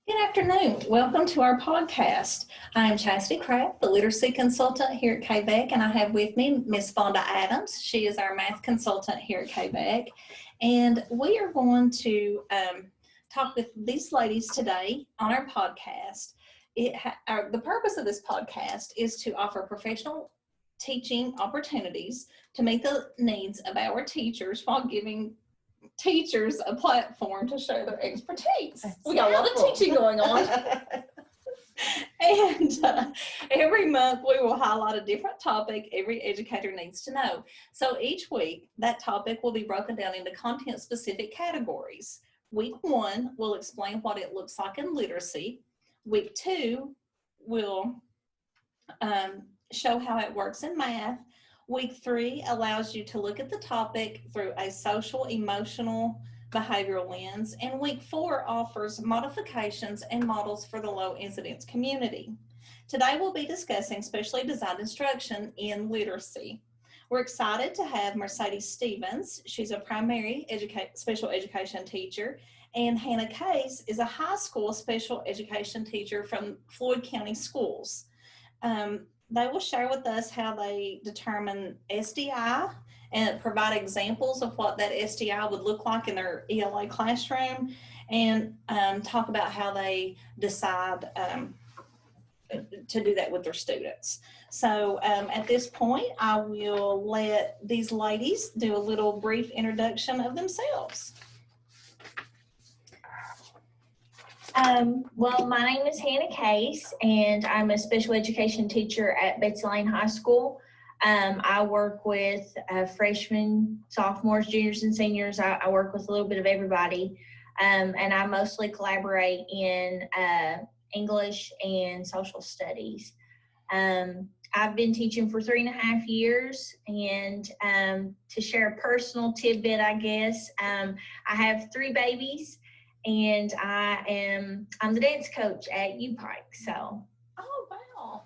Good afternoon. Welcome to our podcast. I am Chasity Craft, the literacy consultant here at KVEC, and I have with me Miss Fonda Adams. She is our math consultant here at KVEC, and we are going to talk with these ladies today on our podcast. The purpose of this podcast is to offer professional teaching opportunities to meet the needs of our teachers while giving teachers a platform to show their expertise. We got a lot of teaching going on. And every month we will highlight a different topic every educator needs to know. So each week that topic will be broken down into content specific categories. Week 1 will explain what it looks like in literacy. Week 2 will show how it works in math. Week 3 allows you to look at the topic through a social, emotional, behavioral lens, and week 4 offers modifications and models for the low incidence community. Today we'll be discussing specially designed instruction in literacy. We're excited to have Mercedes Stevens. She's a primary special education teacher, and Hannah Case is a high school special education teacher from Floyd County Schools. They will share with us how they determine SDI and provide examples of what that SDI would look like in their ELA classroom, and talk about how they decide to do that with their students. So at this point, I will let these ladies do a little brief introduction of themselves. Well, my name is Hannah Case, and I'm a special education teacher at Betsy Lane High School. I work with freshmen, sophomores, juniors, and seniors. I work with a little bit of everybody, and I mostly collaborate in English and social studies. I've been teaching for 3.5 years, and to share a personal tidbit, I guess, I have 3 babies. And I'm the dance coach at U-Pike, so. Oh, wow.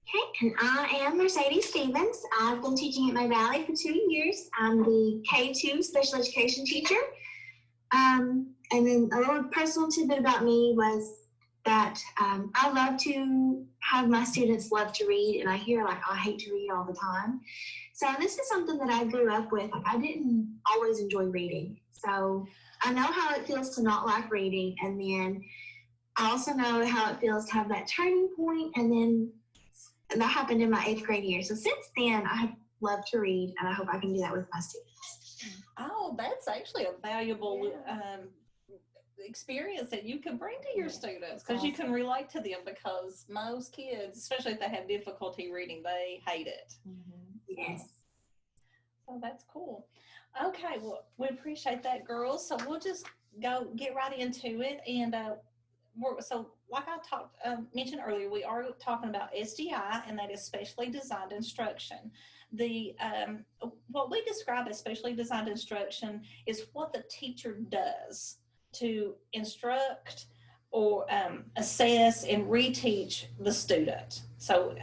Okay, and I am Mercedes Stevens. I've been teaching at my Valley for 2 years. I'm the K2 special education teacher. And then a little personal tidbit about me was that I love to have my students love to read, and I hear I hate to read all the time. So this is something that I grew up with. I didn't always enjoy reading. So I know how it feels to not like reading, and then I also know how it feels to have that turning point, and that happened in my 8th grade year. So since then, I have loved to read, and I hope I can do that with my students. Oh, that's actually a valuable experience that you can bring to your students, because you can relate to them, because most kids, especially if they have difficulty reading, they hate it. Yes. So that's cool. Okay, well, we appreciate that, girls. So we'll just get right into it. And so like I mentioned earlier, we are talking about SDI, and that is specially designed instruction. What we describe as specially designed instruction is what the teacher does to instruct or assess and reteach the student. So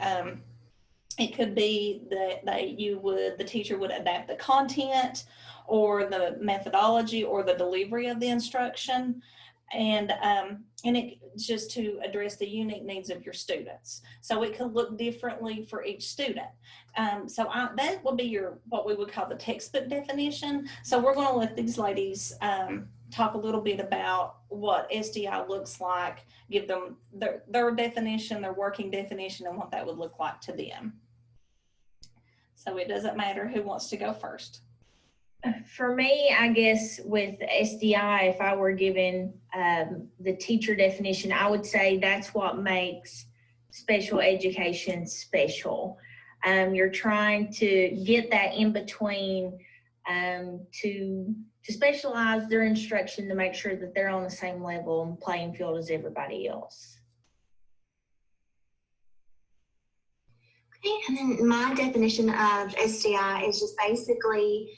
it could be that the teacher would adapt the content or the methodology or the delivery of the instruction, and it just to address the unique needs of your students. So it could look differently for each student. That would be what we would call the textbook definition. So we're going to let these ladies talk a little bit about what SDI looks like, give them their definition, their working definition, and what that would look like to them. So it doesn't matter who wants to go first. For me, I guess with SDI, if I were given the teacher definition, I would say that's what makes special education special. You're trying to get that in between to specialize their instruction to make sure that they're on the same level and playing field as everybody else. Okay, and then my definition of SDI is just basically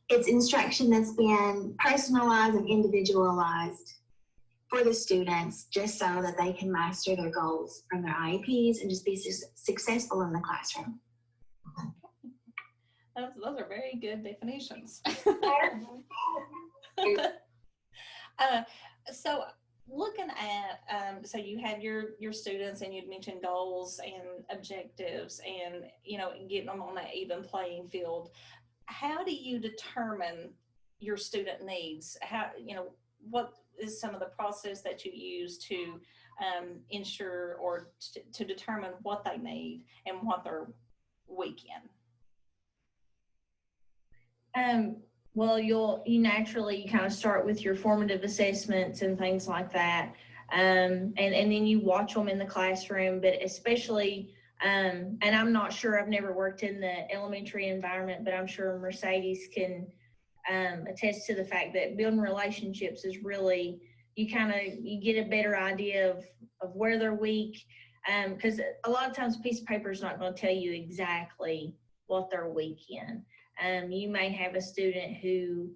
it's instruction that's been personalized and individualized for the students, just so that they can master their goals from their IEPs and just be successful in the classroom. Those are very good definitions. So looking at, so you have your students, and you'd mentioned goals and objectives, and, getting them on that even playing field. How do you determine your student needs? What is some of the process that you use to ensure or to determine what they need and what they're weak in? Well, you naturally kind of start with your formative assessments and things like that. And then you watch them in the classroom, but especially, and I'm not sure, I've never worked in the elementary environment, but I'm sure Mercedes can attest to the fact that building relationships is really, you get a better idea of where they're weak. Because a lot of times a piece of paper is not going to tell you exactly what they're weak in. You may have a student who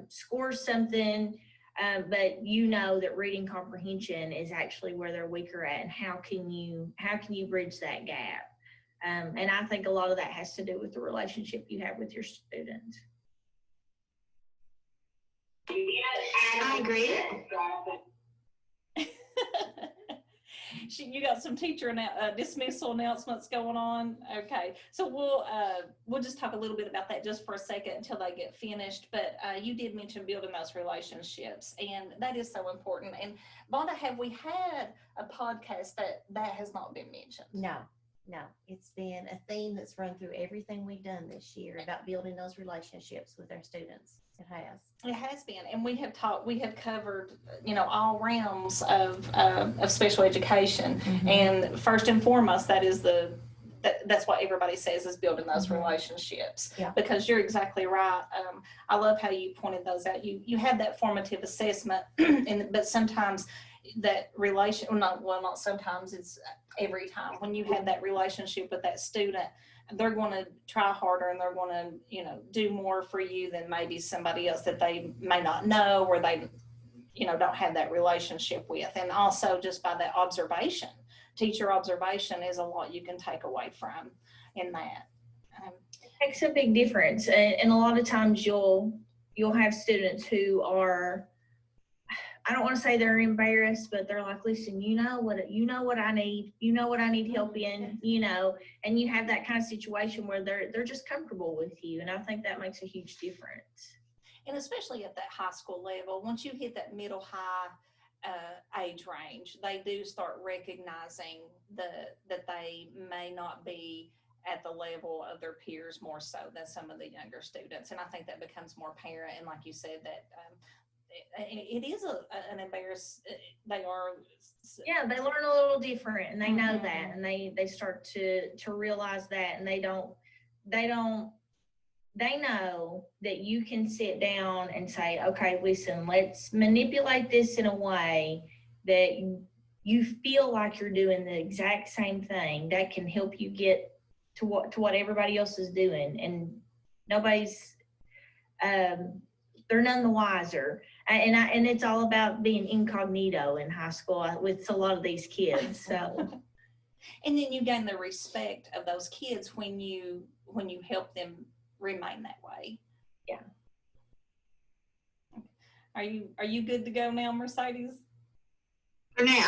scores something, but that reading comprehension is actually where they're weaker at, and how can you bridge that gap? And I think a lot of that has to do with the relationship you have with your students. I agree. You got some teacher dismissal announcements going on. Okay, so we'll just talk a little bit about that just for a second until they get finished. But you did mention building those relationships, and that is so important. And Vonda, have we had a podcast that has not been mentioned? No, it's been a theme that's run through everything we've done this year about building those relationships with our students. It has been, and we have covered, all realms of special education. Mm-hmm. And first and foremost, that's what everybody says is building those mm-hmm. relationships. Yeah. Because you're exactly right. I love how you pointed those out. You have that formative assessment, but sometimes that not sometimes, it's every time when you have that relationship with that student, they're going to try harder, and they're going to, do more for you than maybe somebody else that they may not know, or they, don't have that relationship with. And also just by that observation, teacher observation is a lot you can take away from in that. It makes a big difference. And a lot of times you'll have students who are, I don't want to say they're embarrassed, but they're like, listen, you know what I need, what I need help in, and you have that kind of situation where they're just comfortable with you. And I think that makes a huge difference. And especially at that high school level, once you hit that middle high age range, they do start recognizing that they may not be at the level of their peers more so than some of the younger students. And I think that becomes more apparent. And like you said, that it is an embarrass. They are. Yeah, they learn a little different, and they mm-hmm. know that, and they start to realize that, and they know that you can sit down and say, okay, listen, let's manipulate this in a way that you feel like you're doing the exact same thing that can help you get to what everybody else is doing, and nobody's they're none the wiser. And it's all about being incognito in high school with a lot of these kids. So, and then you gain the respect of those kids when you help them remain that way. Yeah. Are you good to go now, Mercedes? For now.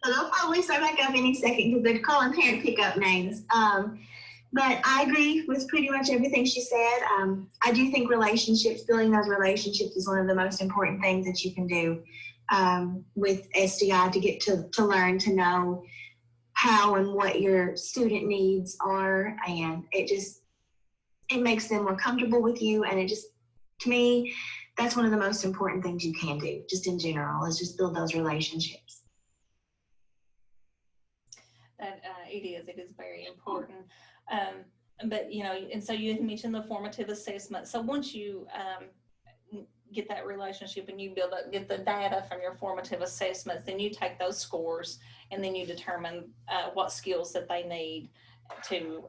So they'll probably start back up any second because they're calling parent pickup names. But I agree with pretty much everything she said. I do think building those relationships is one of the most important things that you can do with SDI to get to learn to know how and what your student needs are. And it makes them more comfortable with you. And to me, that's one of the most important things you can do, just in general, is just build those relationships. That it is very important. But and so you mentioned the formative assessment. So once you get that relationship and you get the data from your formative assessments, then you take those scores and then you determine what skills that they need to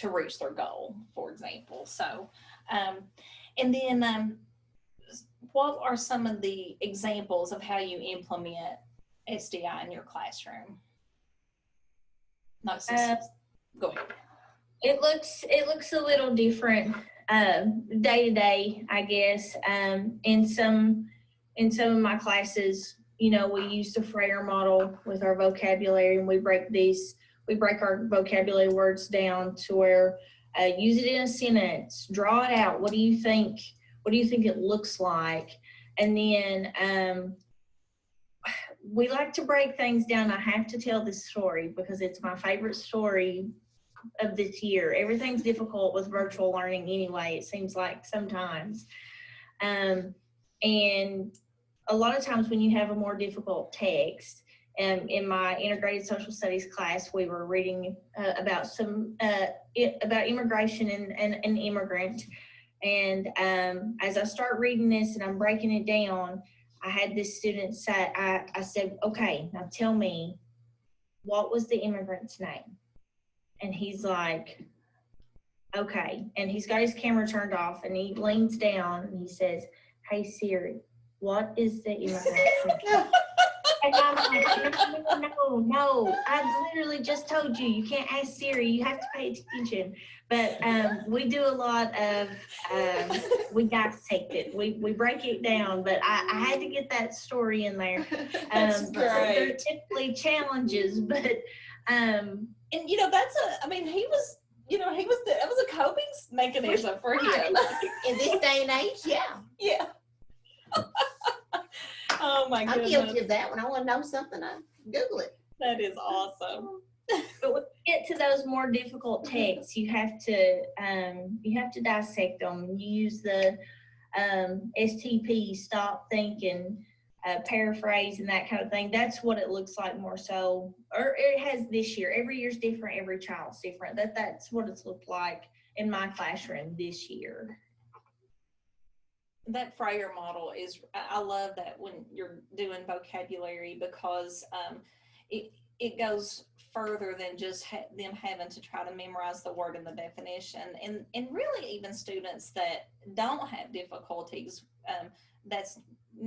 reach their goal, for example. So, and then what are some of the examples of how you implement SDI in your classroom? Go ahead. It looks a little different day to day, I guess. In some of my classes, you know, we use the Frayer model with our vocabulary, and we break our vocabulary words down to where use it in a sentence, draw it out. What do you think it looks like? And then we like to break things down. I have to tell this story because it's my favorite story of this year. Everything's difficult with virtual learning anyway, it seems like sometimes. And a lot of times when you have a more difficult text, in my integrated social studies class, we were reading about immigration and an immigrant. And as I start reading this and I'm breaking it down, I had this student say, I said, okay, now tell me, what was the immigrant's name? And he's like, okay. And he's got his camera turned off and he leans down and he says, hey Siri, what is the immigrant's name? And I'm like, no, I literally just told you, you can't ask Siri, you have to pay attention. But we do a lot of, we dissect it, we break it down, but I had to get that story in there. That's great. They're typically challenges, but. And you know, that was a coping mechanism for him. In this day and age, yeah. Yeah. Oh my I'm goodness. guilty of that. When I want to know something, I Google it. That is awesome. But when you get to those more difficult texts, you have to dissect them. You use the STP, stop, think, and paraphrase and that kind of thing. That's what it looks like more so, or it has this year. Every year's different. Every child's different. That's what it's looked like in my classroom this year. That Frayer model I love that when you're doing vocabulary, because it goes further than just them having to try to memorize the word and the definition. And really even students that don't have difficulties, that's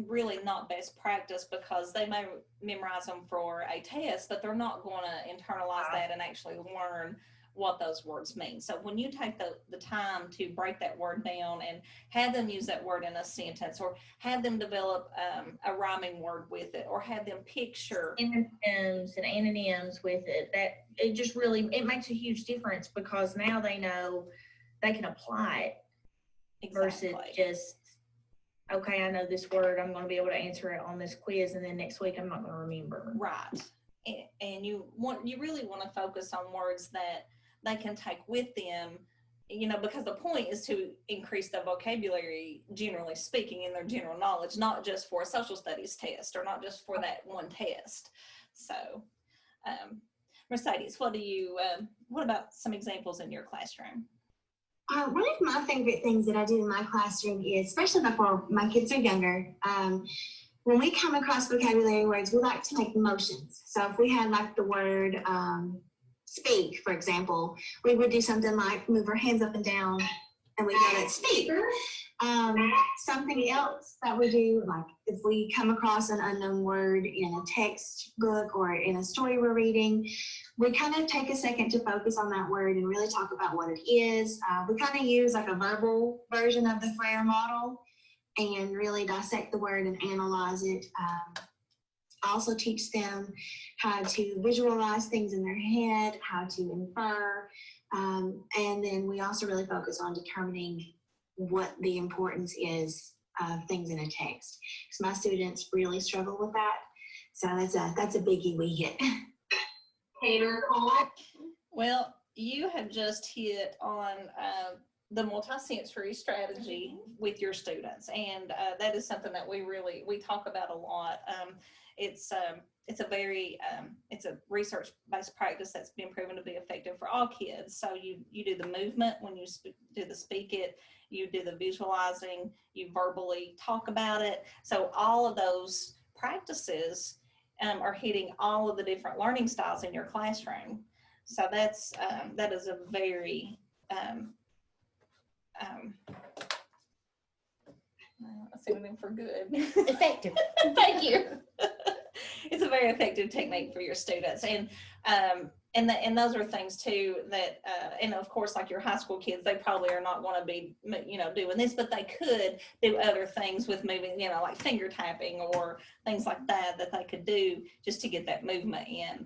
really not best practice, because they may memorize them for a test, but they're not going to internalize that and actually learn what those words mean. So when you take the time to break that word down and have them use that word in a sentence, or have them develop a rhyming word with it, or have them picture Synonyms and antonyms with it, that it just really, it makes a huge difference, because now they know they can apply it. Exactly. Versus just, okay, I know this word, I'm going to be able to answer it on this quiz, and then next week I'm not going to remember. Right. And you really want to focus on words that they can take with them, you know, because the point is to increase the vocabulary, generally speaking, in their general knowledge, not just for a social studies test, or not just for that one test. So, Mercedes, what about some examples in your classroom? One of my favorite things that I do in my classroom is, especially before my kids are younger, when we come across vocabulary words, we like to make motions. So if we had like the word speak, for example, we would do something like move our hands up and down, and we go, let's speak. Something else that we do, like if we come across an unknown word in a textbook or in a story we're reading, we kind of take a second to focus on that word and really talk about what it is. We kind of use like a verbal version of the Frayer model and really dissect the word and analyze it. I also teach them how to visualize things in their head, how to infer, and then we also really focus on determining what the importance is of things in a text. Because my students really struggle with that, so that's a biggie we get. Well, you have just hit on the multisensory strategy with your students, and that is something that we talk about a lot. It's a research-based practice that's been proven to be effective for all kids. So you do the movement when you do the speak it, you do the visualizing, you verbally talk about it. So all of those practices are hitting all of the different learning styles in your classroom. So that is a very a synonym for good. Effective. Thank you. It's a very effective technique for your students. And and those are things too that, and of course, like your high school kids, they probably are not going to be, doing this, but they could do other things with moving, like finger tapping or things like that they could do just to get that movement in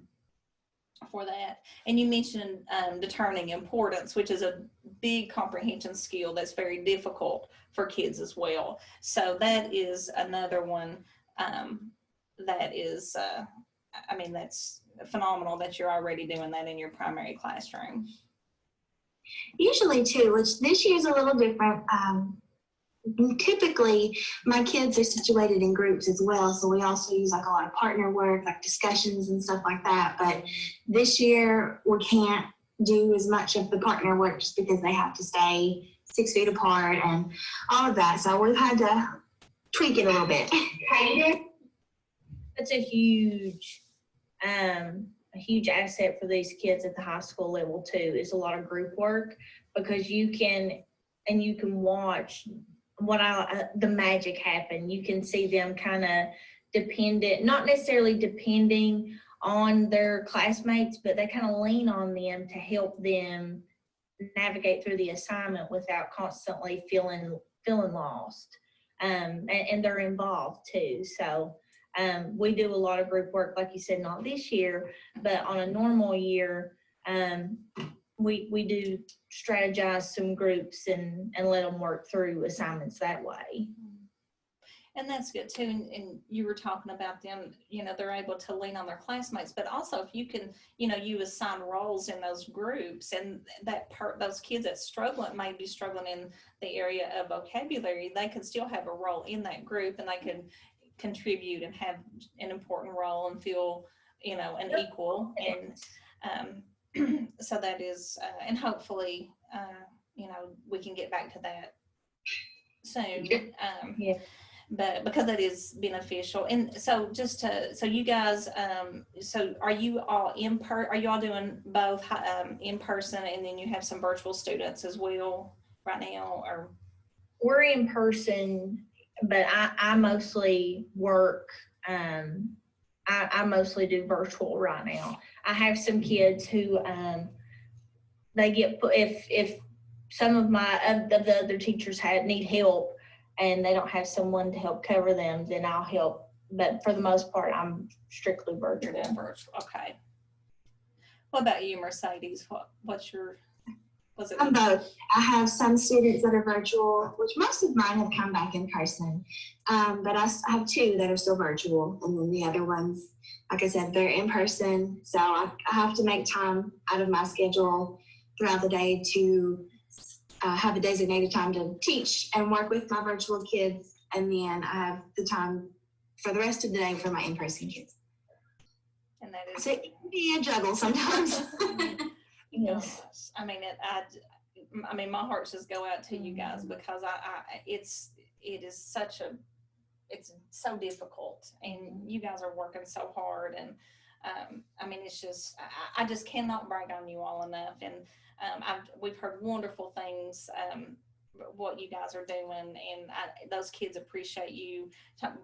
for that. And you mentioned determining importance, which is a big comprehension skill that's very difficult for kids as well. So that is another one that is, that's phenomenal that you're already doing that in your primary classroom. Usually too, which this year's a little different. Typically, my kids are situated in groups as well, so we also use like a lot of partner work, like discussions and stuff like that. But this year, we can't do as much of the partner work just because they have to stay 6 feet apart and all of that. So we've had to tweak it a little bit. It's a huge asset for these kids at the high school level too, is a lot of group work, because you can watch the magic happen. You can see them kind of not necessarily depending on their classmates, but they kind of lean on them to help them navigate through the assignment without constantly feeling lost. And they're involved too. So we do a lot of group work, like you said, not this year, but on a normal year, we do strategize some groups and let them work through assignments that way. And that's good too. And you were talking about them, they're able to lean on their classmates, but also if you can, you assign roles in those groups, and those kids that might be struggling in the area of vocabulary, they can still have a role in that group, and they can contribute and have an important role and feel, an equal. And so that is, and hopefully, we can get back to that soon. Yeah. But because that is beneficial. And so so you guys, so are you all are you all doing both in person, and then you have some virtual students as well right now? Or we're in person, but I mostly work, I mostly do virtual right now. I have some kids who they get, if some of the other teachers need help and they don't have someone to help cover them, then I'll help. But for the most part, I'm strictly virtual. You're doing virtual. Okay. What about you, Mercedes? Was it? I'm both. I have some students that are virtual, which most of mine have come back in person. But I have 2 that are still virtual. And then the other ones, like I said, they're in person. So I have to make time out of my schedule throughout the day to have a designated time to teach and work with my virtual kids. And then I have the time for the rest of the day for my in-person kids. And that is. So it can be a juggle sometimes. Yes. I mean, my hearts just go out to you guys, because it's so difficult, and you guys are working so hard, and it's just, I just cannot brag on you all enough. And we've heard wonderful things, what you guys are doing, and those kids appreciate you.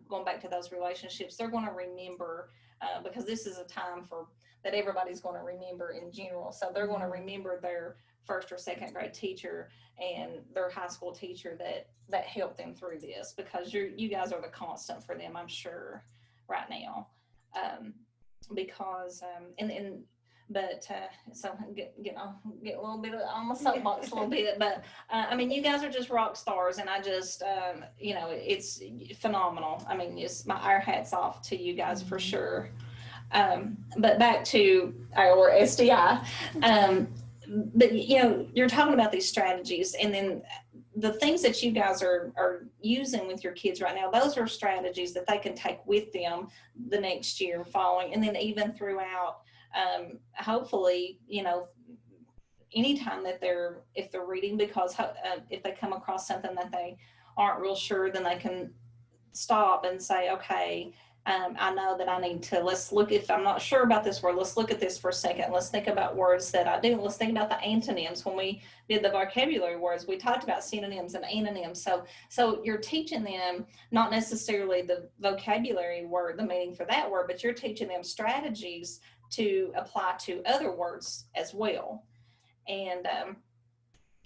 Going back to those relationships, they're going to remember, because this is a time that everybody's going to remember in general. So they're going to remember their 1st or 2nd grade teacher and their high school teacher that helped them through this, because you guys are the constant for them, I'm sure, right now. Because so get a little bit on my soapbox a little bit, but you guys are just rock stars, and I just it's phenomenal. Our hats off to you guys for sure. But back to our SDI, but you're talking about these strategies, and then the things that you guys are using with your kids right now, those are strategies that they can take with them the next year following, and then even throughout, hopefully, anytime that if they're reading, because if they come across something that they aren't real sure, then they can stop and say, okay, I know that I need to, if I'm not sure about this word, let's look at this for a second. Let's think about words that I do. Let's think about the antonyms. When we did the vocabulary words, we talked about synonyms and antonyms. So you're teaching them not necessarily the vocabulary word, the meaning for that word, but you're teaching them strategies to apply to other words as well. And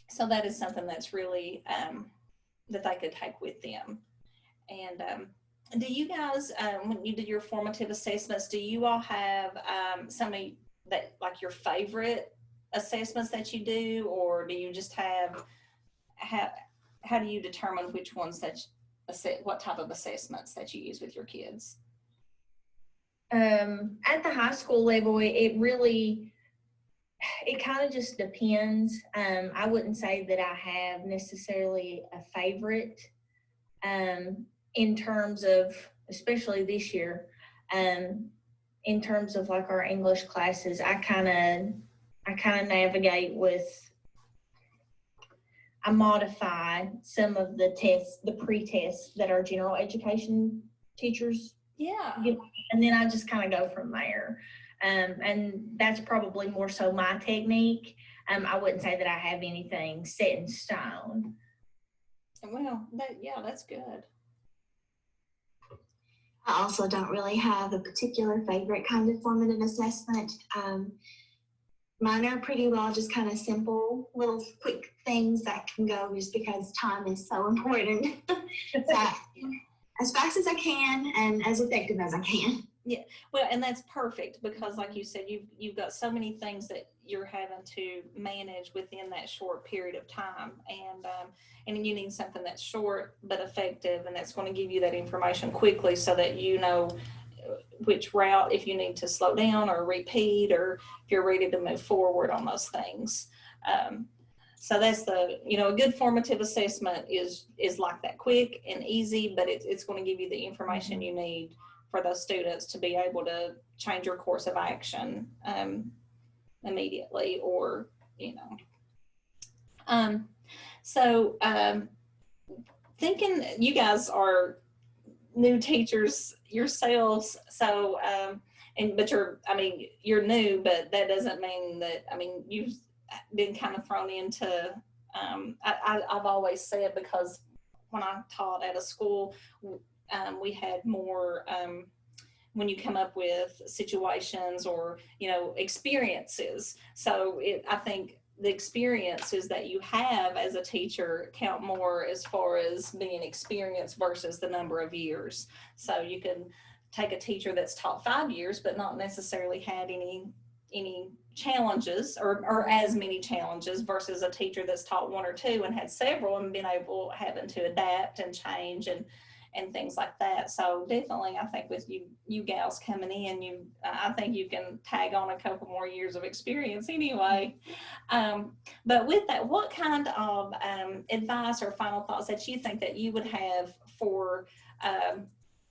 so that is something that's really that they could take with them. And do you guys, when you do your formative assessments, do you all have somebody that, like, your favorite assessments that you do, or do you just have, how do you determine which ones that what type of assessments that you use with your kids? At the high school level, it kind of just depends. I wouldn't say that I have necessarily a favorite in terms of, especially this year, in terms of like our English classes, I kind of navigate with, I modify some of the tests, the pre-tests that our general education teachers give, and then I just kind of go from there. And that's probably more so my technique. I wouldn't say that I have anything set in stone. Well, that's good. I also don't really have a particular favorite kind of formative assessment. Mine are pretty well just kind of simple, little quick things that can go just because time is so important. So, as fast as I can and as effective as I can. Yeah, well, and that's perfect because, like you said, you've got so many things that you're having to manage within that short period of time, and you need something that's short but effective, and that's going to give you that information quickly so that you know which route, if you need to slow down or repeat, or if you're ready to move forward on those things. So that's a good formative assessment is like that, quick and easy, but it's going to give you the information you need for those students to be able to change your course of action immediately, or, thinking you guys are new teachers yourselves, so, but you're new, but that doesn't mean that, you've been kind of thrown into, I've always said, because when I taught at a school, we had more, when you come up with situations or, experiences. So I think the experiences that you have as a teacher count more as far as being experienced versus the number of years. So you can take a teacher that's taught 5 years, but not necessarily had any challenges or as many challenges, versus a teacher that's taught 1 or 2 and had several and been having to adapt and change and things like that. So definitely, I think with you gals coming in, I think you can tag on a couple more years of experience anyway. But with that, what kind of advice or final thoughts that you think that you would have for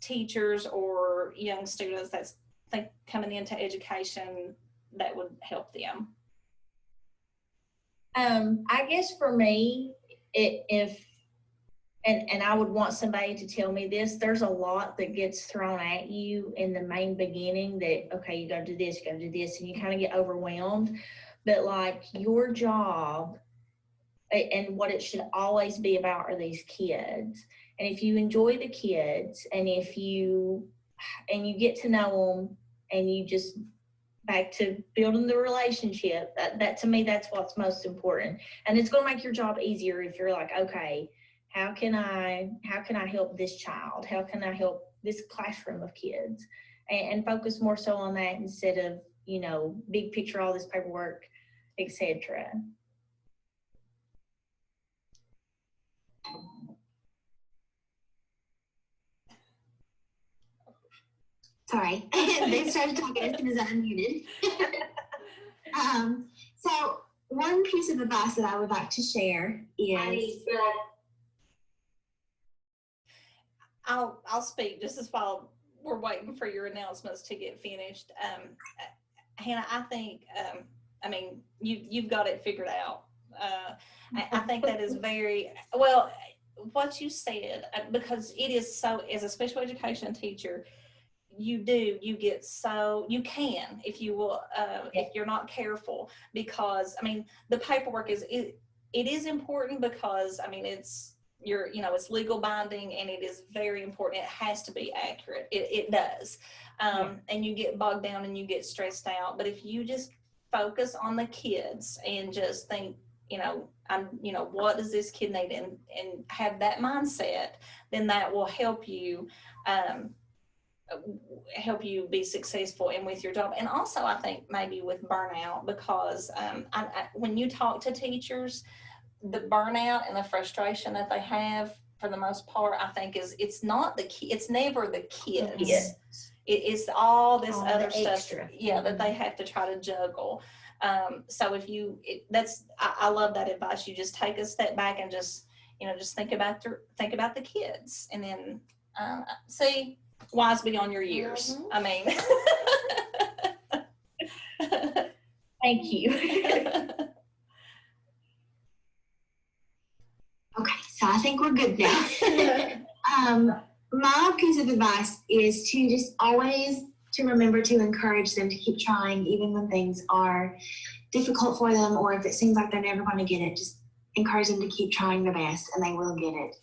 teachers or young students that's coming into education that would help them? I guess for me, and I would want somebody to tell me this, there's a lot that gets thrown at you in the main beginning that, okay, you got to do this, you got to do this, and you kind of get overwhelmed. But like, your job and what it should always be about are these kids. And if you enjoy the kids, and you get to know them, and you just back to building the relationship, that to me, that's what's most important. And it's going to make your job easier if you're like, okay, how can I help this child? How can I help this classroom of kids? And focus more so on that instead of, big picture, all this paperwork, etc. Sorry, they started talking as soon as I unmuted. So one piece of advice that I would like to share is, I'll speak just as while we're waiting for your announcements to get finished. Hannah, I think, you've got it figured out. I think that is very well what you said, because it is so, as a special education teacher, you can, if you will, if you're not careful, because the paperwork it is important, because it's legal binding, and it is very important. It has to be accurate. It does. And you get bogged down and you get stressed out. But if you just focus on the kids and just think, what does this kid need, and have that mindset, then that will help you be successful and with your job. And also, I think maybe with burnout, because when you talk to teachers, the burnout and the frustration that they have, for the most part, I think it's not it's never the kids. Yeah. It's all this All other the stuff, extra. that they have to try to juggle. So I love that advice. You just take a step back and just think about the kids, and then see, wise beyond your years. Mhm. I mean, Thank you. Okay, so I think we're good now. My piece of advice is to just always to remember to encourage them to keep trying, even when things are difficult for them, or if it seems like they're never going to get it. Just encourage them to keep trying their best, and they will get it.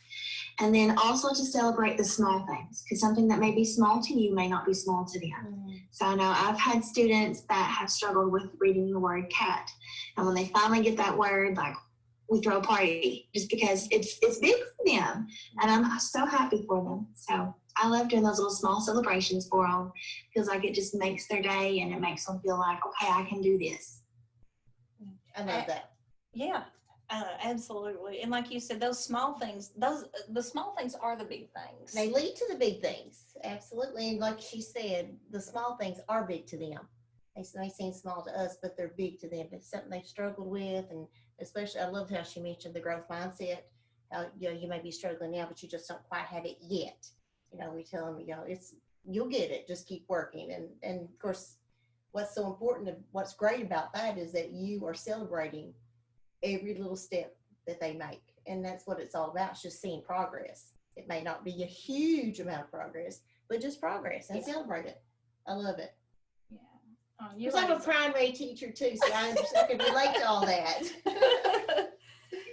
And then also to celebrate the small things, because something that may be small to you may not be small to them. Mhm. So I know I've had students that have struggled with reading the word cat, and when they finally get that word, like, we throw a party just because it's big for them, and I'm so happy for them. So I love doing those little small celebrations for them. Feels like it just makes their day, and it makes them feel like, okay, I can do this. I love that. yeah, absolutely. And like you said, the small things are the big things. They lead to the big things. Absolutely. And like she said, the small things are big to them. They seem small to us, but they're big to them. It's something they've struggled with. And especially, I love how she mentioned the growth mindset. How, you may be struggling now, but you just don't quite have it yet. We tell them, you'll get it. Just keep working. And of course, what's so important, what's great about that is that you are celebrating every little step that they make. And that's what it's all about. It's just seeing progress. It may not be a huge amount of progress, but just progress, and celebrate it. I love it. Yeah. Because I'm a primary teacher too, so I can relate to all that.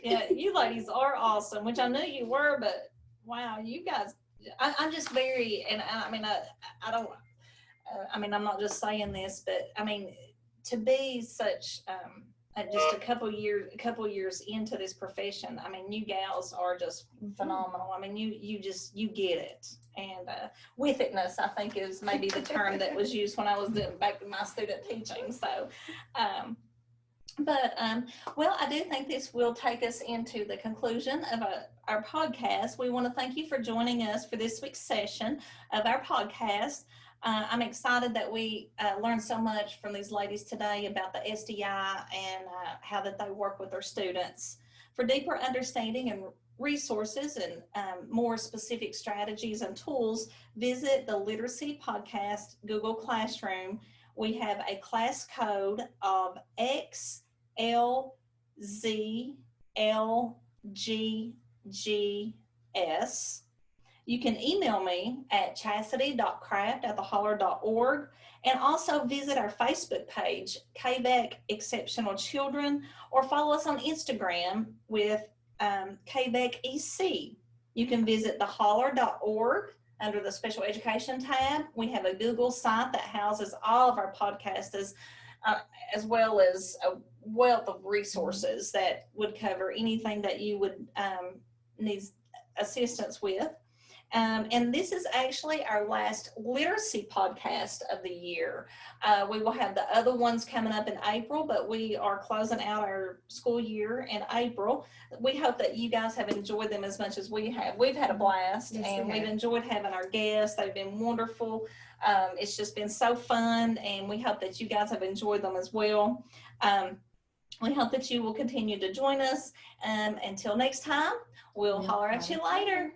Yeah, you ladies are awesome, which I knew you were, but wow, you guys, I'm just very, and I mean, I'm not just saying this, but I mean, to be such, just a couple years into this profession, I mean, you gals are just phenomenal. I mean, you get it. And with itness, I think, is maybe the term that was used when I was doing back with my student teaching. So, well, I do think this will take us into the conclusion of our podcast. We want to thank you for joining us for this week's session of our podcast. I'm excited that we learned so much from these ladies today about the SDI and how that they work with their students. For deeper understanding and resources and more specific strategies and tools, visit the Literacy Podcast Google Classroom. We have a class code of XLZLGGS. You can email me at chasity.craft@theholler.org, and also visit our Facebook page, KBEC Exceptional Children, or follow us on Instagram with KBEC EC. You can visit theholler.org under the Special Education tab. We have a Google site that houses all of our podcasts, as well as a wealth of resources that would cover anything that you would need assistance with. And this is actually our last literacy podcast of the year. We will have the other ones coming up in April, but we are closing out our school year in April. We hope that you guys have enjoyed them as much as we have. We've had a blast, Yes, and we we've have. enjoyed having our guests. They've been wonderful. It's just been so fun, and we hope that you guys have enjoyed them as well. We hope that you will continue to join us. Until next time, we'll holler at you later.